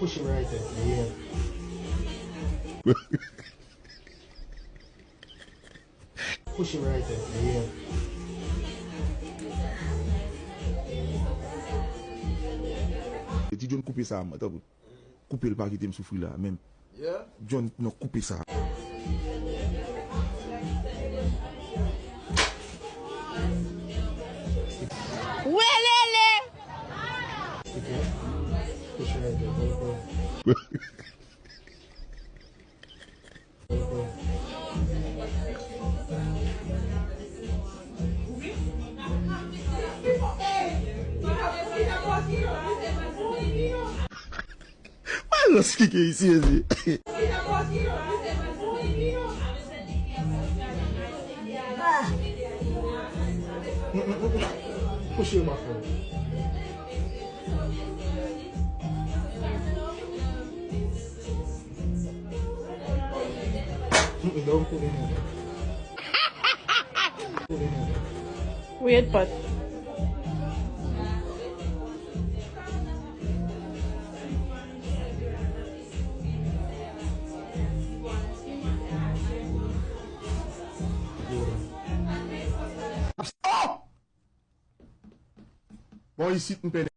Push it right there. Yeah. Push it right there. Yeah. Si John coupe ça, couper le paquet me souffrir là même. Yeah. John non couper ça. Welele. Okay. Push it right there. Go, go. Go, go. Olha os que é isso aí. Push it, my friend. Don't put it in. Put it in. Weird but Bon ici, on peut